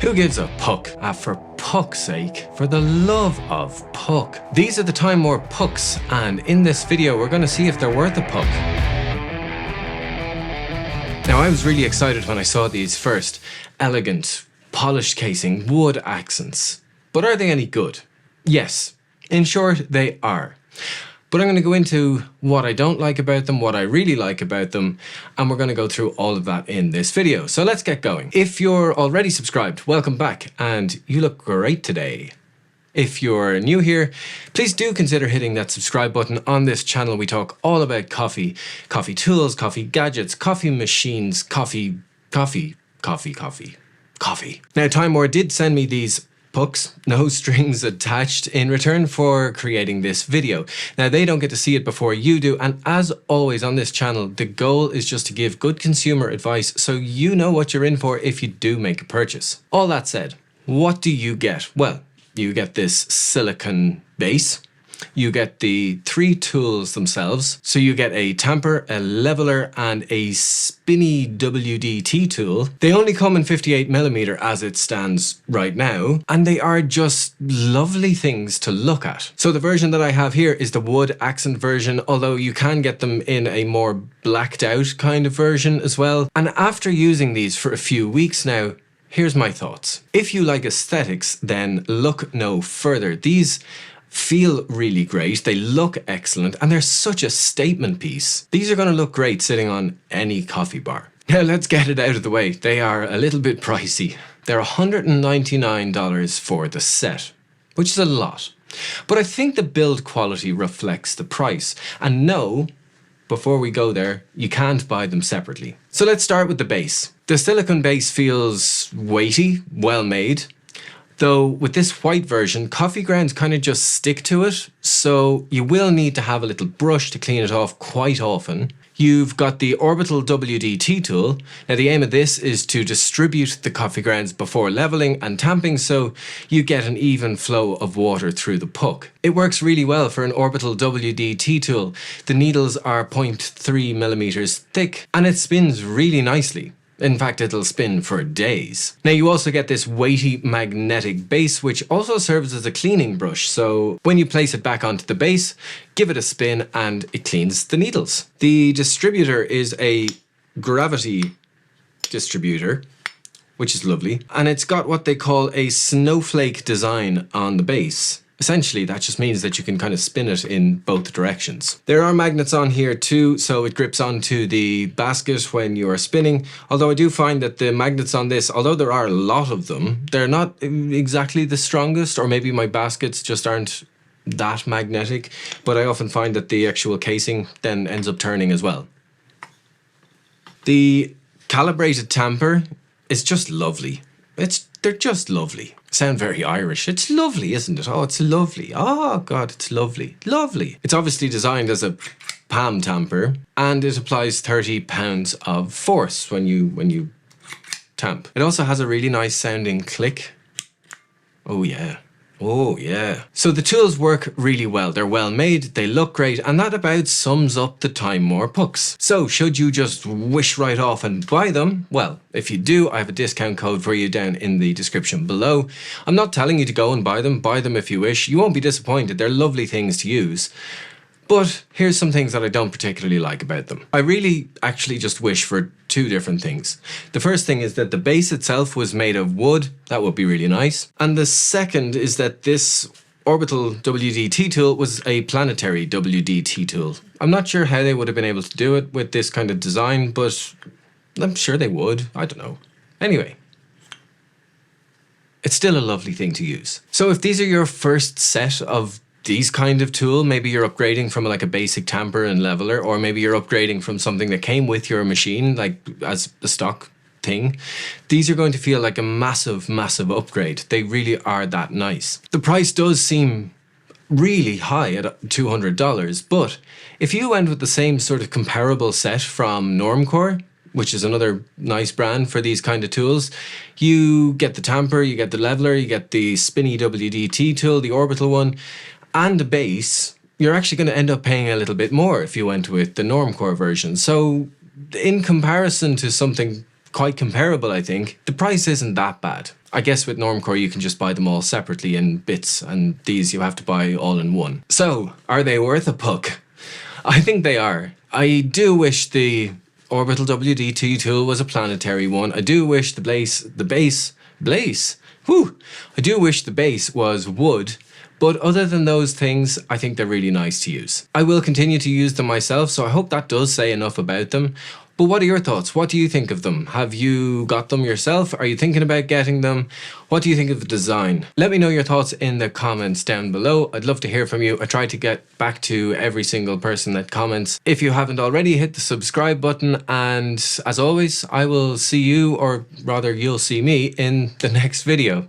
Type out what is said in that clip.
Who gives a puck? For puck's sake, for the love of puck. These are the Timemore PUCKS, and in this video we're going to see if they're worth a puck. Now I was really excited when I saw these first. Elegant, polished casing, wood accents. But are they any good? Yes. In short, they are. But I'm going to go into what I don't like about them, what I really like about them, and we're going to go through all of that in this video. So let's get going. If you're already subscribed, welcome back, and you look great today. If you're new here, please do consider hitting that subscribe button. On this channel we talk all about coffee, coffee tools, coffee gadgets, coffee machines, coffee. Now Timemore did send me these PUCKS, no strings attached, in return for creating this video. Now they don't get to see it before you do, and as always on this channel, the goal is just to give good consumer advice so you know what you're in for if you do make a purchase. All that said, what do you get? Well, you get this silicone base. You get the three tools themselves. So you get a tamper, a leveler, and a spinny WDT tool. They only come in 58mm as it stands right now, and they are just lovely things to look at. So the version that I have here is the wood accent version, although you can get them in a more blacked out kind of version as well. And after using these for a few weeks now, here's my thoughts. If you like aesthetics, then look no further. These feel really great, they look excellent, and they're such a statement piece. These are going to look great sitting on any coffee bar. Now let's get it out of the way. They are a little bit pricey. They're $199 for the set, which is a lot. But I think the build quality reflects the price. And no, before we go there, you can't buy them separately. So let's start with the base. The silicone base feels weighty, well made. Though with this white version, coffee grounds kind of just stick to it, so you will need to have a little brush to clean it off quite often. You've got the orbital WDT tool. Now the aim of this is to distribute the coffee grounds before leveling and tamping so you get an even flow of water through the puck. It works really well for an orbital WDT tool. The needles are 0.3mm thick and it spins really nicely. In fact, it'll spin for days. Now you also get this weighty magnetic base, which also serves as a cleaning brush. So when you place it back onto the base, give it a spin and it cleans the needles. The distributor is a gravity distributor, which is lovely. And it's got what they call a snowflake design on the base. Essentially, that just means that you can kind of spin it in both directions. There are magnets on here too, so it grips onto the basket when you are spinning. Although I do find that the magnets on this, although there are a lot of them, they're not exactly the strongest, or maybe my baskets just aren't that magnetic. But I often find that the actual casing then ends up turning as well. The calibrated tamper is just lovely. They're just lovely. Sound very Irish. It's lovely, isn't it? Oh, it's lovely. Oh God, it's lovely. Lovely. It's obviously designed as a palm tamper, and it applies 30 pounds of force when you tamp. It also has a really nice sounding click. Oh yeah. Oh yeah. So the tools work really well. They're well made, they look great, and that about sums up the Timemore PUCKS. So should you just wish right off and buy them? Well, if you do, I have a discount code for you down in the description below. I'm not telling you to go and buy them if you wish. You won't be disappointed. They're lovely things to use. But here's some things that I don't particularly like about them. I really actually just wish for two different things. The first thing is that the base itself was made of wood. That would be really nice. And the second is that this orbital WDT tool was a planetary WDT tool. I'm not sure how they would have been able to do it with this kind of design, but I'm sure they would. I don't know. Anyway. It's still a lovely thing to use. So if these are your first set of these kind of tool, maybe you're upgrading from like a basic tamper and leveler, or maybe you're upgrading from something that came with your machine, like as a stock thing, these are going to feel like a massive upgrade. They really are that nice. The price does seem really high at $200, but if you went with the same sort of comparable set from Normcore, which is another nice brand for these kind of tools, you get the tamper, you get the leveler, you get the spinny WDT tool, the orbital one, and the base, you're actually going to end up paying a little bit more if you went with the Normcore version. So in comparison to something quite comparable, I think, the price isn't that bad. I guess with Normcore you can just buy them all separately in bits, and these you have to buy all in one. So, are they worth a puck? I think they are. I do wish the Orbital WD-T tool was a planetary one. I do wish the base, I do wish the base was wood. But other than those things, I think they're really nice to use. I will continue to use them myself, so I hope that does say enough about them. But what are your thoughts? What do you think of them? Have you got them yourself? Are you thinking about getting them? What do you think of the design? Let me know your thoughts in the comments down below. I'd love to hear from you. I try to get back to every single person that comments. If you haven't already, hit the subscribe button, and as always, I will see you, or rather you'll see me, in the next video.